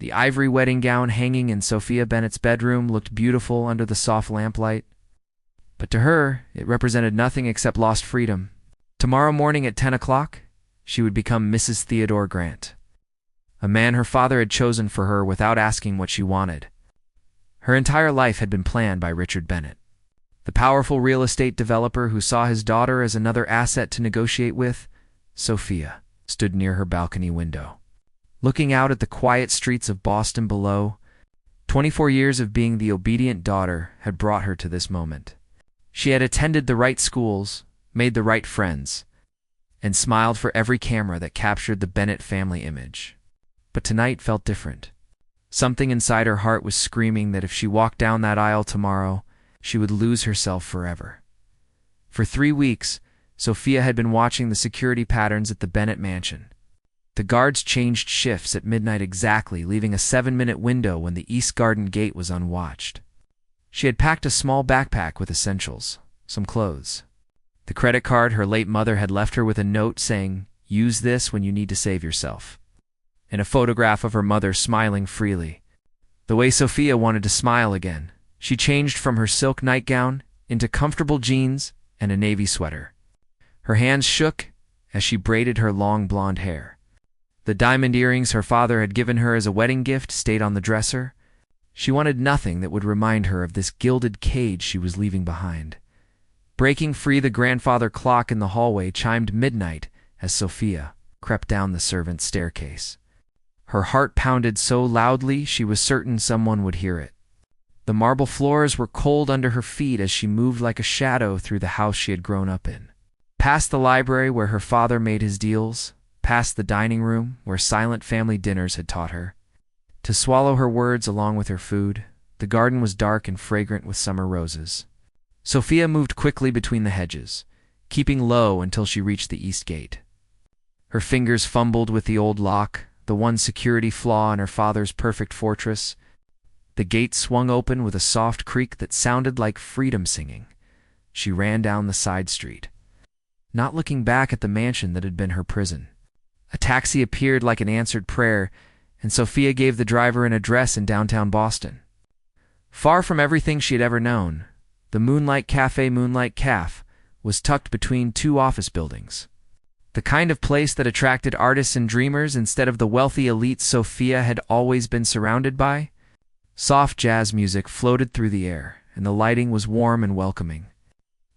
The ivory wedding gown hanging in Sophia Bennett's bedroom looked beautiful under the soft lamplight. But to her, it represented nothing except lost freedom. Tomorrow morning at 10 o'clock, she would become Mrs. Theodore Grant, a man her father had chosen for her without asking what she wanted. Her entire life had been planned by Richard Bennett, the powerful real estate developer who saw his daughter as another asset to negotiate with. Sophia stood near her balcony window, looking out at the quiet streets of Boston below. 24 years of being the obedient daughter had brought her to this moment. She had attended the right schools, made the right friends, and smiled for every camera that captured the Bennett family image. But tonight felt different. Something inside her heart was screaming that if she walked down that aisle tomorrow, she would lose herself forever. For 3 weeks, Sophia had been watching the security patterns at the Bennett mansion. The guards changed shifts at midnight exactly, leaving a 7-minute window when the East Garden gate was unwatched. She had packed a small backpack with essentials, some clothes, the credit card her late mother had left her with a note saying, "Use this when you need to save yourself," and a photograph of her mother smiling freely. The way Sophia wanted to smile again, she changed from her silk nightgown into comfortable jeans and a navy sweater. Her hands shook as she braided her long blonde hair. The diamond earrings her father had given her as a wedding gift stayed on the dresser. She wanted nothing that would remind her of this gilded cage she was leaving behind. Breaking free, the grandfather clock in the hallway chimed midnight as Sophia crept down the servants' staircase. Her heart pounded so loudly she was certain someone would hear it. The marble floors were cold under her feet as she moved like a shadow through the house she had grown up in. Past the library where her father made his deals, past the dining room where silent family dinners had taught her to swallow her words along with her food. The garden was dark and fragrant with summer roses. Sophia moved quickly between the hedges, keeping low until she reached the east gate. Her fingers fumbled with the old lock, the one security flaw in her father's perfect fortress. The gate swung open with a soft creak that sounded like freedom singing. She ran down the side street, not looking back at the mansion that had been her prison. A taxi appeared like an answered prayer, and Sophia gave the driver an address in downtown Boston. Far from everything she had ever known, the Moonlight Cafe was tucked between 2 office buildings. The kind of place that attracted artists and dreamers instead of the wealthy elite Sophia had always been surrounded by. Soft jazz music floated through the air, and the lighting was warm and welcoming.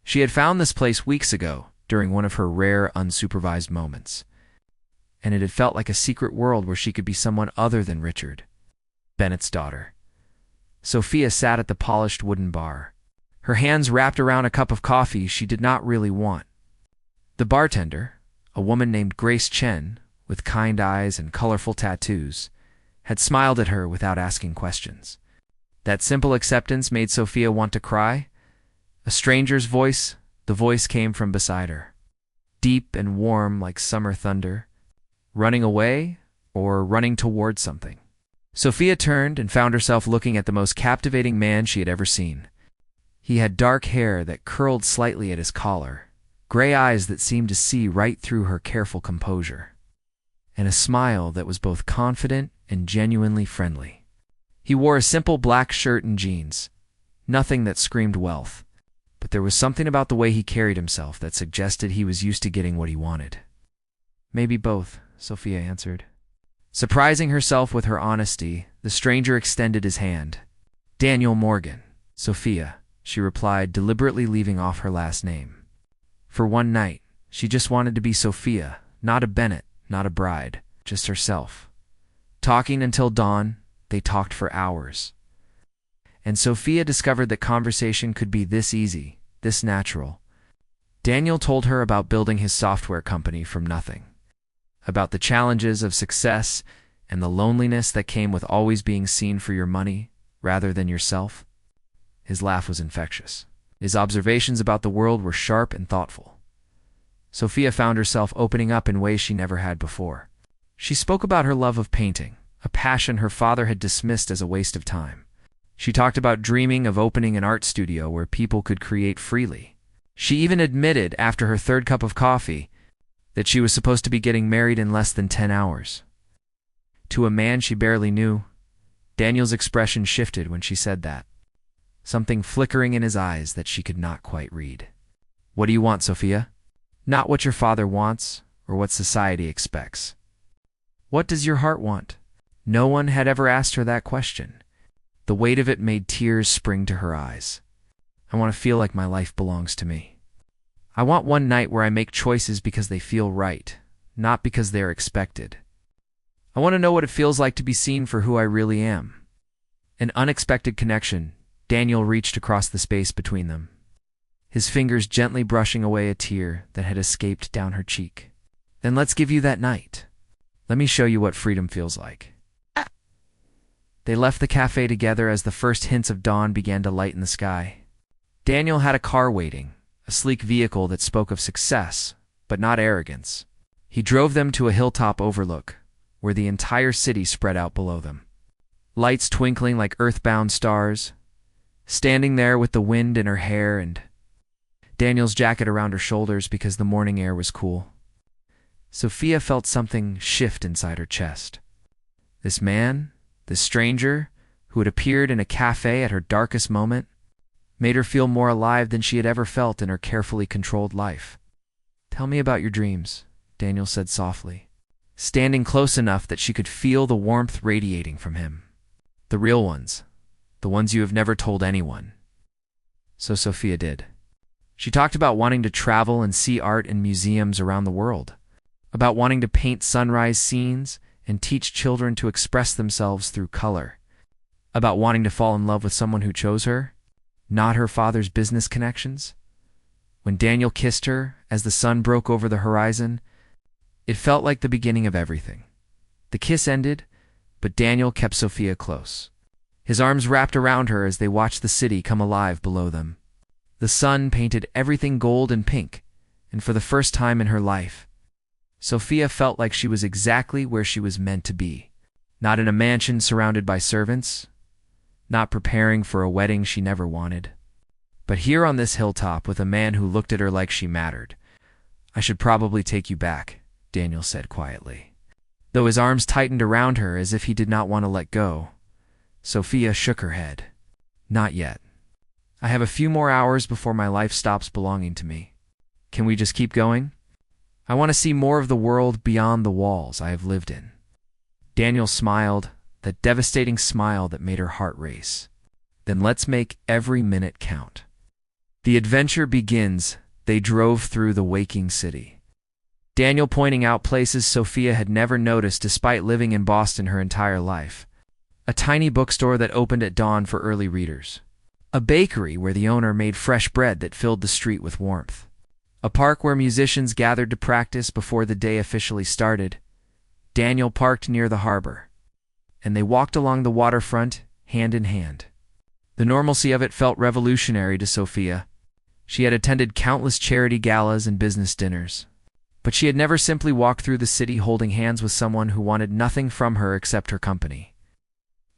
She had found this place weeks ago during one of her rare unsupervised moments, and it had felt like a secret world where she could be someone other than Richard Bennett's daughter. Sophia sat at the polished wooden bar, her hands wrapped around a cup of coffee she did not really want. The bartender, a woman named Grace Chen, with kind eyes and colorful tattoos, had smiled at her without asking questions. That simple acceptance made Sophia want to cry. A stranger's voice, the voice came from beside her, deep and warm like summer thunder. Running away or running toward something? Sophia turned and found herself looking at the most captivating man she had ever seen. He had dark hair that curled slightly at his collar, gray eyes that seemed to see right through her careful composure, and a smile that was both confident and genuinely friendly. He wore a simple black shirt and jeans, nothing that screamed wealth, but there was something about the way he carried himself that suggested he was used to getting what he wanted. "Maybe both," Sophia answered. Surprising herself with her honesty, the stranger extended his hand. "Daniel Morgan." "Sophia," she replied, deliberately leaving off her last name. For one night, she just wanted to be Sophia, not a Bennett, not a bride, just herself. Talking until dawn, they talked for hours. And Sophia discovered that conversation could be this easy, this natural. Daniel told her about building his software company from nothing, about the challenges of success and the loneliness that came with always being seen for your money rather than yourself. His laugh was infectious. His observations about the world were sharp and thoughtful. Sophia found herself opening up in ways she never had before. She spoke about her love of painting, a passion her father had dismissed as a waste of time. She talked about dreaming of opening an art studio where people could create freely. She even admitted, after her 3rd cup of coffee, that she was supposed to be getting married in less than 10 hours. To a man she barely knew, Daniel's expression shifted when she said that, something flickering in his eyes that she could not quite read. What do you want, Sophia? Not what your father wants or what society expects. What does your heart want? No one had ever asked her that question. The weight of it made tears spring to her eyes. I want to feel like my life belongs to me. I want one night where I make choices because they feel right, not because they are expected. I want to know what it feels like to be seen for who I really am. An unexpected connection. Daniel reached across the space between them, his fingers gently brushing away a tear that had escaped down her cheek. Then let's give you that night. Let me show you what freedom feels like. They left the cafe together as the first hints of dawn began to lighten the sky. Daniel had a car waiting, a sleek vehicle that spoke of success, but not arrogance. He drove them to a hilltop overlook, where the entire city spread out below them. Lights twinkling like earthbound stars, standing there with the wind in her hair and Daniel's jacket around her shoulders because the morning air was cool. Sophia felt something shift inside her chest. This man, this stranger, who had appeared in a cafe at her darkest moment, made her feel more alive than she had ever felt in her carefully controlled life. Tell me about your dreams, Daniel said softly, standing close enough that she could feel the warmth radiating from him. The real ones, the ones you have never told anyone. So Sophia did. She talked about wanting to travel and see art in museums around the world, about wanting to paint sunrise scenes and teach children to express themselves through color, about wanting to fall in love with someone who chose her, not her father's business connections. When Daniel kissed her as the sun broke over the horizon, it felt like the beginning of everything. The kiss ended, but Daniel kept Sophia close. His arms wrapped around her as they watched the city come alive below them. The sun painted everything gold and pink, and for the first time in her life, Sophia felt like she was exactly where she was meant to be. Not in a mansion surrounded by servants, not preparing for a wedding she never wanted, but here on this hilltop with a man who looked at her like she mattered. I should probably take you back, Daniel said quietly. Though his arms tightened around her as if he did not want to let go, Sophia shook her head. Not yet. I have a few more hours before my life stops belonging to me. Can we just keep going? I want to see more of the world beyond the walls I have lived in. Daniel smiled, that devastating smile that made her heart race. Then let's make every minute count. The adventure begins. They drove through the waking city, Daniel pointing out places Sophia had never noticed despite living in Boston her entire life. A tiny bookstore that opened at dawn for early readers. A bakery where the owner made fresh bread that filled the street with warmth. A park where musicians gathered to practice before the day officially started. Daniel parked near the harbor, and they walked along the waterfront, hand in hand. The normalcy of it felt revolutionary to Sophia. She had attended countless charity galas and business dinners, but she had never simply walked through the city holding hands with someone who wanted nothing from her except her company.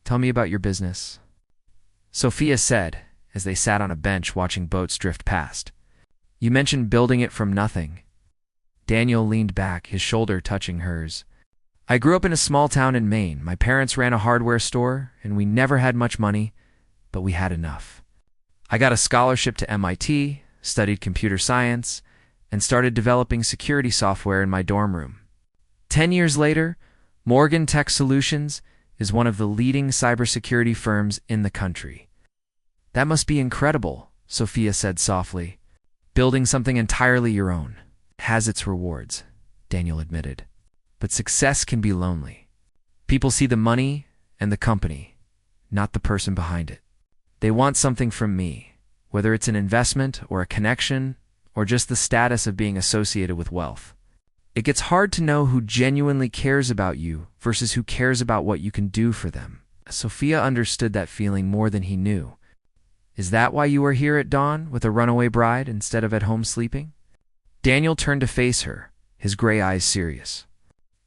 Tell me about your business, Sophia said, as they sat on a bench watching boats drift past. You mentioned building it from nothing. Daniel leaned back, his shoulder touching hers. I grew up in a small town in Maine. My parents ran a hardware store, and we never had much money, but we had enough. I got a scholarship to MIT, studied computer science, and started developing security software in my dorm room. 10 years later, Morgan Tech Solutions is one of the leading cybersecurity firms in the country. That must be incredible, Sophia said softly. Building something entirely your own has its rewards, Daniel admitted. But success can be lonely. People see the money and the company, not the person behind it. They want something from me, whether it's an investment or a connection or just the status of being associated with wealth. It gets hard to know who genuinely cares about you versus who cares about what you can do for them. Sophia understood that feeling more than he knew. Is that why you are here at dawn with a runaway bride instead of at home sleeping? Daniel turned to face her, his gray eyes serious.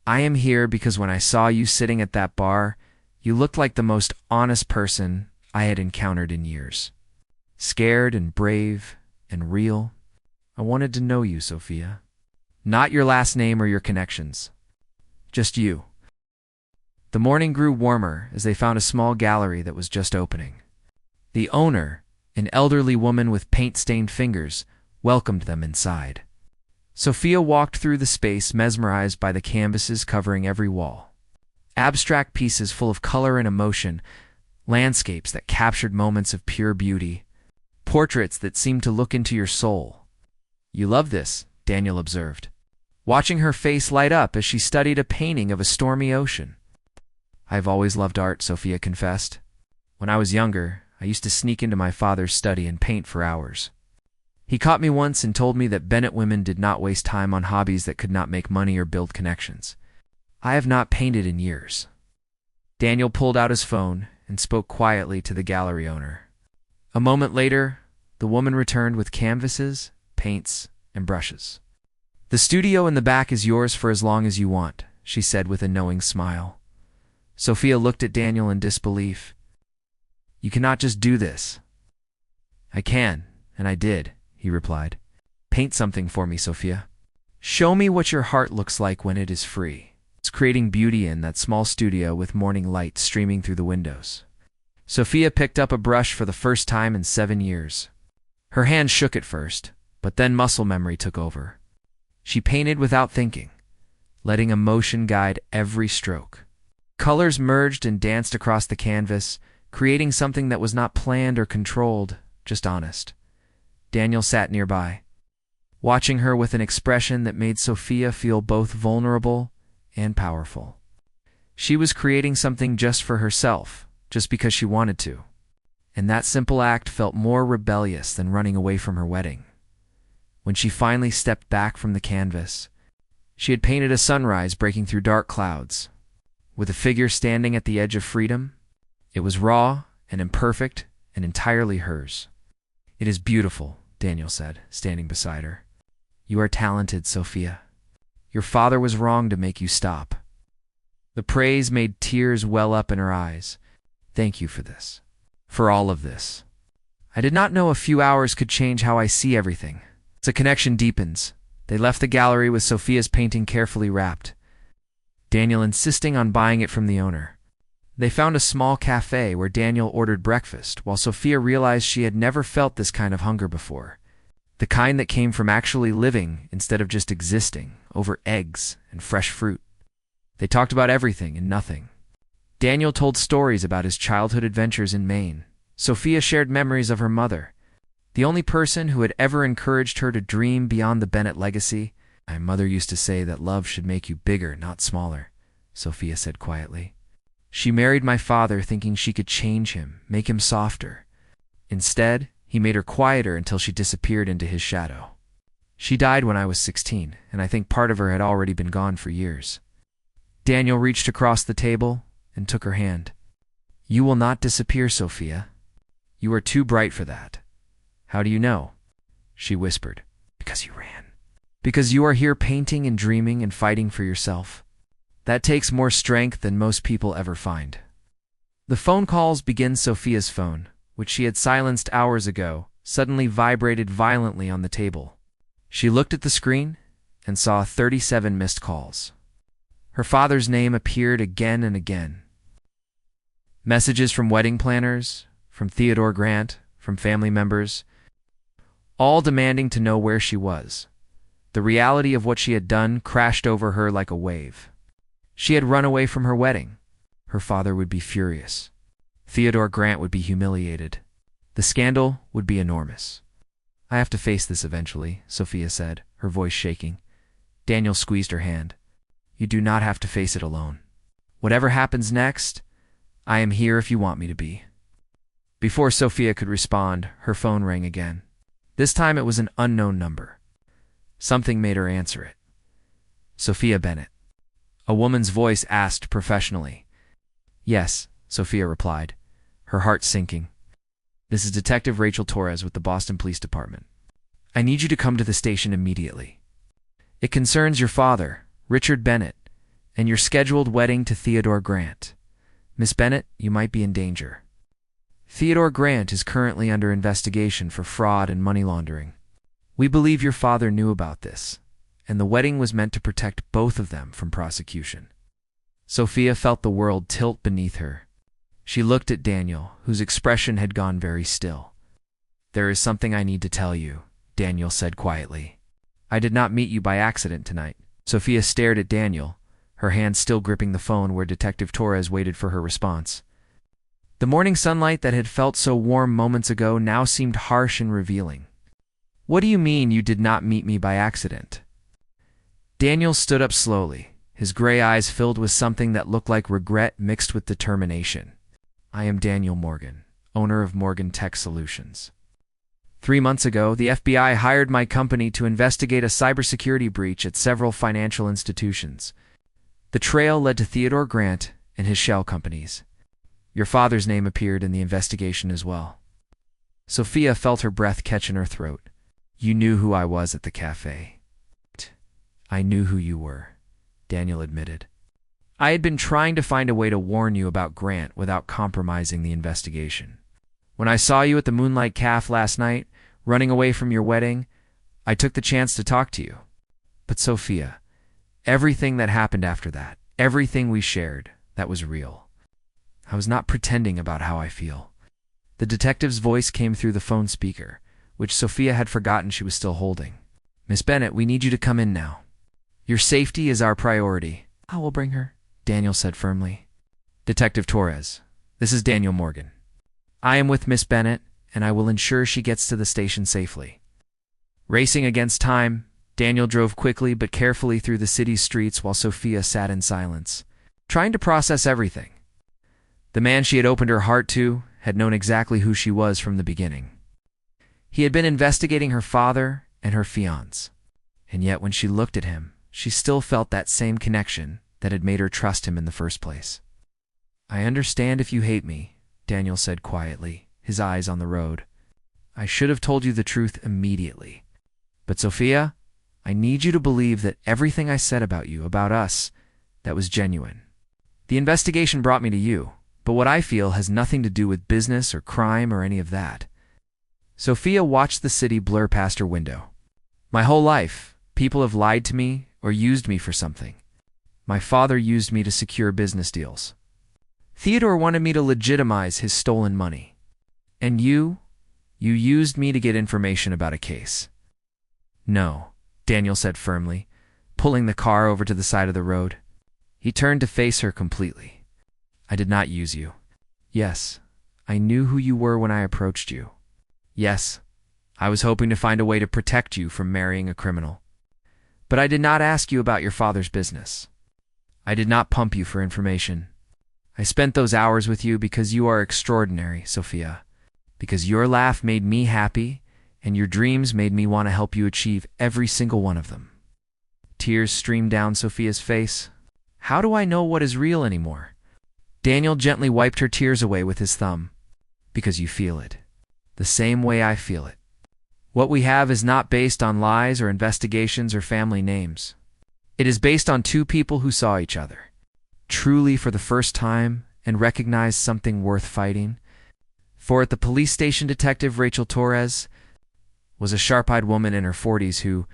I am here because when I saw you sitting at that bar, you looked like the most honest person I had encountered in years. Scared and brave and real. I wanted to know you, Sophia. Not your last name or your connections. Just you. The morning grew warmer as they found a small gallery that was just opening. The owner, an elderly woman with paint-stained fingers, welcomed them inside. Sophia walked through the space, mesmerized by the canvases covering every wall. Abstract pieces full of color and emotion, landscapes that captured moments of pure beauty, portraits that seemed to look into your soul. "You love this," Daniel observed, watching her face light up as she studied a painting of a stormy ocean. "I've always loved art," Sophia confessed. "When I was younger, I used to sneak into my father's study and paint for hours. He caught me once and told me that Bennett women did not waste time on hobbies that could not make money or build connections. I have not painted in years." Daniel pulled out his phone and spoke quietly to the gallery owner. A moment later, the woman returned with canvases, paints, and brushes. "The studio in the back is yours for as long as you want," she said with a knowing smile. Sophia looked at Daniel in disbelief. "You cannot just do this." "I can, and I did," he replied. "Paint something for me, Sophia. Show me what your heart looks like when it is free." It's creating beauty in that small studio with morning light streaming through the windows. Sophia picked up a brush for the first time in 7 years. Her hand shook at first, but then muscle memory took over. She painted without thinking, letting emotion guide every stroke. Colors merged and danced across the canvas, creating something that was not planned or controlled, just honest. Daniel sat nearby, watching her with an expression that made Sophia feel both vulnerable and powerful. She was creating something just for herself, just because she wanted to. And that simple act felt more rebellious than running away from her wedding. When she finally stepped back from the canvas, she had painted a sunrise breaking through dark clouds, with a figure standing at the edge of freedom. It was raw and imperfect and entirely hers. "It is beautiful," Daniel said, standing beside her. "You are talented, Sophia. Your father was wrong to make you stop." The praise made tears well up in her eyes. "Thank you for this. For all of this. I did not know a few hours could change how I see everything." As the connection deepens, they left the gallery with Sophia's painting carefully wrapped, Daniel insisting on buying it from the owner. They found a small cafe where Daniel ordered breakfast, while Sophia realized she had never felt this kind of hunger before. The kind that came from actually living instead of just existing, over eggs and fresh fruit. They talked about everything and nothing. Daniel told stories about his childhood adventures in Maine. Sophia shared memories of her mother, the only person who had ever encouraged her to dream beyond the Bennett legacy. "My mother used to say that love should make you bigger, not smaller," Sophia said quietly. "She married my father thinking she could change him, make him softer. Instead, he made her quieter until she disappeared into his shadow. She died when I was 16, and I think part of her had already been gone for years." Daniel reached across the table and took her hand. "You will not disappear, Sophia. You are too bright for that." "How do you know?" she whispered. "Because you ran. Because you are here painting and dreaming and fighting for yourself. That takes more strength than most people ever find." The phone calls began. Sophia's phone, which she had silenced hours ago, suddenly vibrated violently on the table. She looked at the screen and saw 37 missed calls. Her father's name appeared again and again. Messages from wedding planners, from Theodore Grant, from family members, all demanding to know where she was. The reality of what she had done crashed over her like a wave. She had run away from her wedding. Her father would be furious. Theodore Grant would be humiliated. The scandal would be enormous. "I have to face this eventually," Sophia said, her voice shaking. Daniel squeezed her hand. "You do not have to face it alone. Whatever happens next, I am here if you want me to be." Before Sophia could respond, her phone rang again. This time it was an unknown number. Something made her answer it. "Sophia Bennett." A woman's voice asked professionally. "Yes," Sophia replied, her heart sinking. "This is Detective Rachel Torres with the Boston Police Department. I need you to come to the station immediately. It concerns your father, Richard Bennett, and your scheduled wedding to Theodore Grant. Miss Bennett, you might be in danger. Theodore Grant is currently under investigation for fraud and money laundering. We believe your father knew about this, and the wedding was meant to protect both of them from prosecution." Sophia felt the world tilt beneath her. She looked at Daniel, whose expression had gone very still. "There is something I need to tell you," Daniel said quietly. "I did not meet you by accident tonight." Sophia stared at Daniel, her hand still gripping the phone where Detective Torres waited for her response. The morning sunlight that had felt so warm moments ago now seemed harsh and revealing. "What do you mean you did not meet me by accident?" Daniel stood up slowly, his gray eyes filled with something that looked like regret mixed with determination. "I am Daniel Morgan, owner of Morgan Tech Solutions. 3 months ago, the FBI hired my company to investigate a cybersecurity breach at several financial institutions. The trail led to Theodore Grant and his shell companies. Your father's name appeared in the investigation as well." Sophia felt her breath catch in her throat. "You knew who I was at the cafe." "I knew who you were," Daniel admitted. "I had been trying to find a way to warn you about Grant without compromising the investigation. When I saw you at the Moonlight Cafe last night, running away from your wedding, I took the chance to talk to you. But Sophia, everything that happened after that, everything we shared, that was real. I was not pretending about how I feel." The detective's voice came through the phone speaker, which Sophia had forgotten she was still holding. "Miss Bennett, we need you to come in now. Your safety is our priority." "I will bring her," Daniel said firmly. "Detective Torres, this is Daniel Morgan. I am with Miss Bennett, and I will ensure she gets to the station safely." Racing against time, Daniel drove quickly but carefully through the city's streets while Sophia sat in silence, trying to process everything. The man she had opened her heart to had known exactly who she was from the beginning. He had been investigating her father and her fiancé, and yet when she looked at him, she still felt that same connection that had made her trust him in the first place. "I understand if you hate me," Daniel said quietly, his eyes on the road. "I should have told you the truth immediately. But Sophia, I need you to believe that everything I said about you, about us, that was genuine. The investigation brought me to you, but what I feel has nothing to do with business or crime or any of that." Sophia watched the city blur past her window. "My whole life, people have lied to me or used me for something. My father used me to secure business deals. Theodore wanted me to legitimize his stolen money. And you used me to get information about a case." "No," Daniel said firmly, pulling the car over to the side of the road. He turned to face her completely. "I did not use you. Yes, I knew who you were when I approached you. Yes, I was hoping to find a way to protect you from marrying a criminal. But I did not ask you about your father's business. I did not pump you for information. I spent those hours with you because you are extraordinary, Sophia, because your laugh made me happy and your dreams made me want to help you achieve every single one of them." Tears streamed down Sophia's face. "How do I know what is real anymore?" Daniel gently wiped her tears away with his thumb. "Because you feel it, the same way I feel it. What we have is not based on lies or investigations or family names. It is based on two people who saw each other, truly for the first time, and recognized something worth fighting. For at the police station, Detective Rachel Torres was a sharp-eyed woman in her 40s who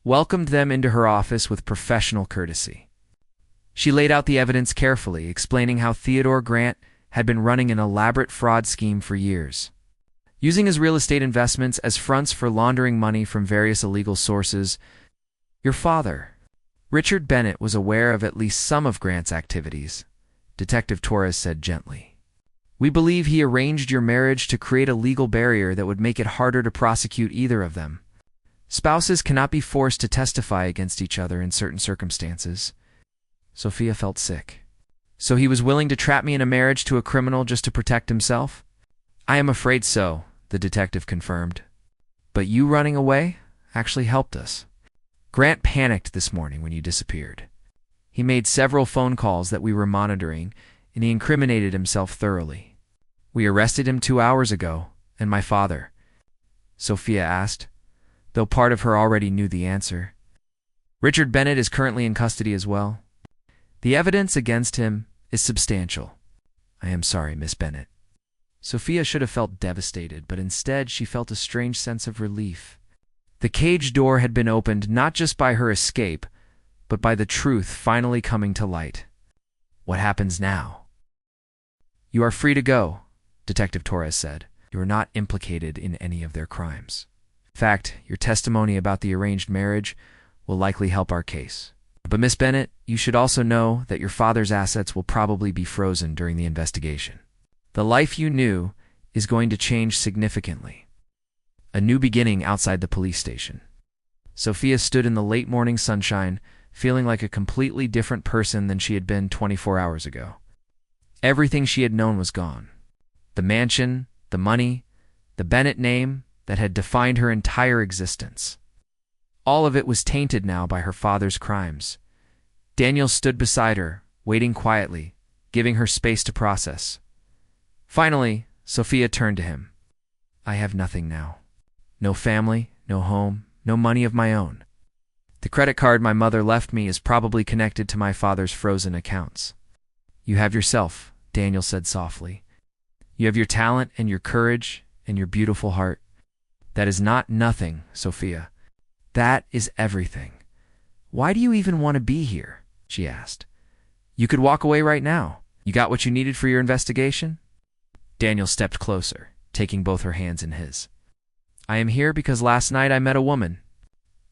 welcomed them into her office with professional courtesy. She laid out the evidence carefully, explaining how Theodore Grant had been running an elaborate fraud scheme for years, using his real estate investments as fronts for laundering money from various illegal sources. Your father, Richard Bennett, was aware of at least some of Grant's activities, Detective Torres said gently. We believe he arranged your marriage to create a legal barrier that would make it harder to prosecute either of them. Spouses cannot be forced to testify against each other in certain circumstances. Sophia felt sick. So he was willing to trap me in a marriage to a criminal just to protect himself? I am afraid so, the detective confirmed. But you running away actually helped us. Grant panicked this morning when you disappeared. He made several phone calls that we were monitoring, and he incriminated himself thoroughly. We arrested him 2 hours ago, and my father, Sophia asked, though part of her already knew the answer. Richard Bennett is currently in custody as well. The evidence against him is substantial. I am sorry, Miss Bennett. Sophia should have felt devastated, but instead she felt a strange sense of relief. The cage door had been opened not just by her escape, but by the truth finally coming to light. What happens now? You are free to go, Detective Torres said. You are not implicated in any of their crimes. In fact, your testimony about the arranged marriage will likely help our case. But Miss Bennett, you should also know that your father's assets will probably be frozen during the investigation. The life you knew is going to change significantly. A new beginning outside the police station. Sophia stood in the late morning sunshine, feeling like a completely different person than she had been 24 hours ago. Everything she had known was gone. The mansion, the money, the Bennett name that had defined her entire existence. All of it was tainted now by her father's crimes. Daniel stood beside her, waiting quietly, giving her space to process. Finally, Sophia turned to him. I have nothing now. No family, no home, no money of my own. The credit card my mother left me is probably connected to my father's frozen accounts. You have yourself, Daniel said softly. You have your talent and your courage and your beautiful heart. That is not nothing, Sophia. That is everything. Why do you even want to be here? She asked. You could walk away right now. You got what you needed for your investigation? Daniel stepped closer, taking both her hands in his. I am here because last night I met a woman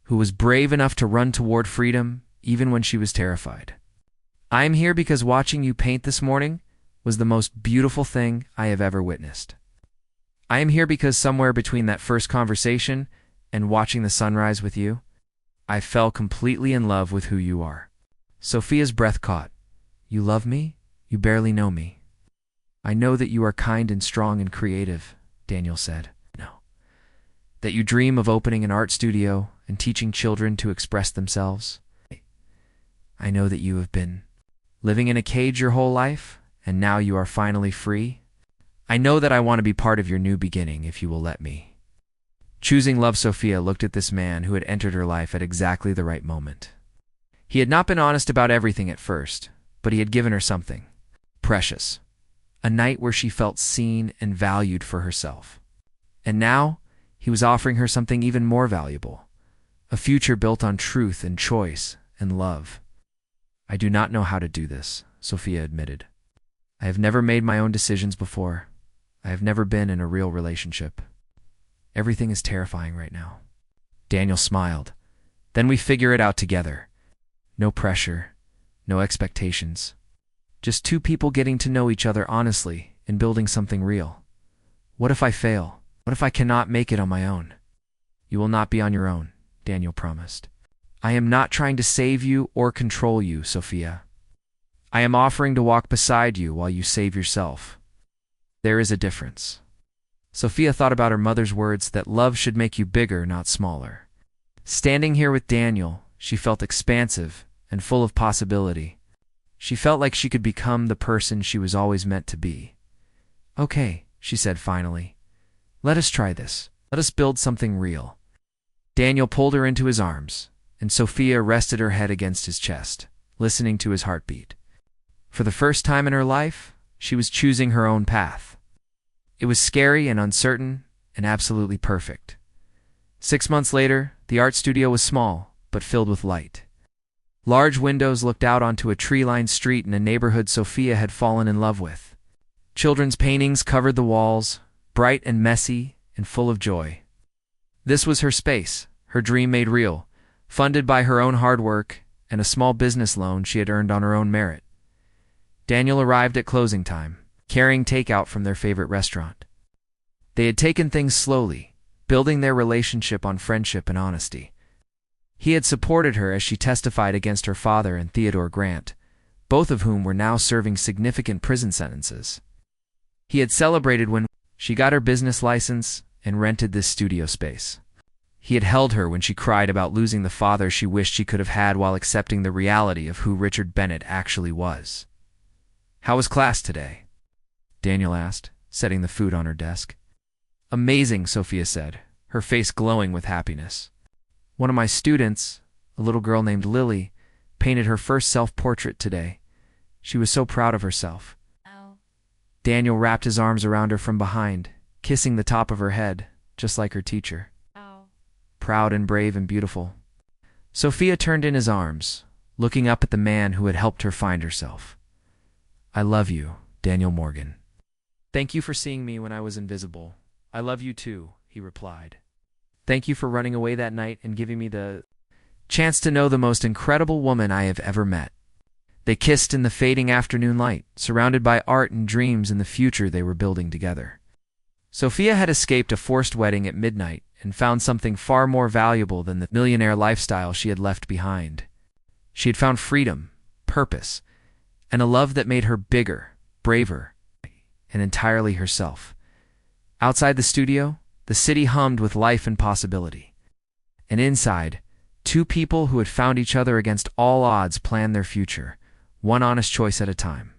who was brave enough to run toward freedom even when she was terrified. I am here because watching you paint this morning was the most beautiful thing I have ever witnessed. I am here because somewhere between that first conversation and watching the sunrise with you, I fell completely in love with who you are. Sophia's breath caught. You love me? You barely know me. I know that you are kind and strong and creative, Daniel said. No. That you dream of opening an art studio and teaching children to express themselves. I know that you have been living in a cage your whole life, and now you are finally free. I know that I want to be part of your new beginning if you will let me. Choosing love, Sophia looked at this man who had entered her life at exactly the right moment. He had not been honest about everything at first, but he had given her something precious. A night where she felt seen and valued for herself. And now, he was offering her something even more valuable. A future built on truth and choice and love. I do not know how to do this, Sophia admitted. I have never made my own decisions before. I have never been in a real relationship. Everything is terrifying right now. Daniel smiled. Then we figure it out together. No pressure, no expectations. Just two people getting to know each other honestly and building something real. What if I fail? What if I cannot make it on my own? You will not be on your own, Daniel promised. I am not trying to save you or control you, Sophia. I am offering to walk beside you while you save yourself. There is a difference. Sophia thought about her mother's words that love should make you bigger, not smaller. Standing here with Daniel, she felt expansive and full of possibility. She felt like she could become the person she was always meant to be. Okay, she said finally. Let us try this. Let us build something real. Daniel pulled her into his arms, and Sophia rested her head against his chest, listening to his heartbeat. For the first time in her life, she was choosing her own path. It was scary and uncertain and absolutely perfect. 6 months later, the art studio was small, but filled with light. Large windows looked out onto a tree-lined street in a neighborhood Sophia had fallen in love with. Children's paintings covered the walls, bright and messy and full of joy. This was her space, her dream made real, funded by her own hard work and a small business loan she had earned on her own merit. Daniel arrived at closing time, carrying takeout from their favorite restaurant. They had taken things slowly, building their relationship on friendship and honesty. He had supported her as she testified against her father and Theodore Grant, both of whom were now serving significant prison sentences. He had celebrated when she got her business license and rented this studio space. He had held her when she cried about losing the father she wished she could have had while accepting the reality of who Richard Bennett actually was. How was class today? Daniel asked, setting the food on her desk. Amazing, Sophia said, her face glowing with happiness. One of my students, a little girl named Lily, painted her first self-portrait today. She was so proud of herself. Oh. Daniel wrapped his arms around her from behind, kissing the top of her head, just like her teacher. Oh. Proud and brave and beautiful. Sophia turned in his arms, looking up at the man who had helped her find herself. I love you, Daniel Morgan. Thank you for seeing me when I was invisible. I love you too, he replied. Thank you for running away that night and giving me the chance to know the most incredible woman I have ever met. They kissed in the fading afternoon light, surrounded by art and dreams in the future they were building together. Sophia had escaped a forced wedding at midnight and found something far more valuable than the millionaire lifestyle she had left behind. She had found freedom, purpose, and a love that made her bigger, braver, and entirely herself. Outside the studio, the city hummed with life and possibility. And inside, two people who had found each other against all odds planned their future, one honest choice at a time.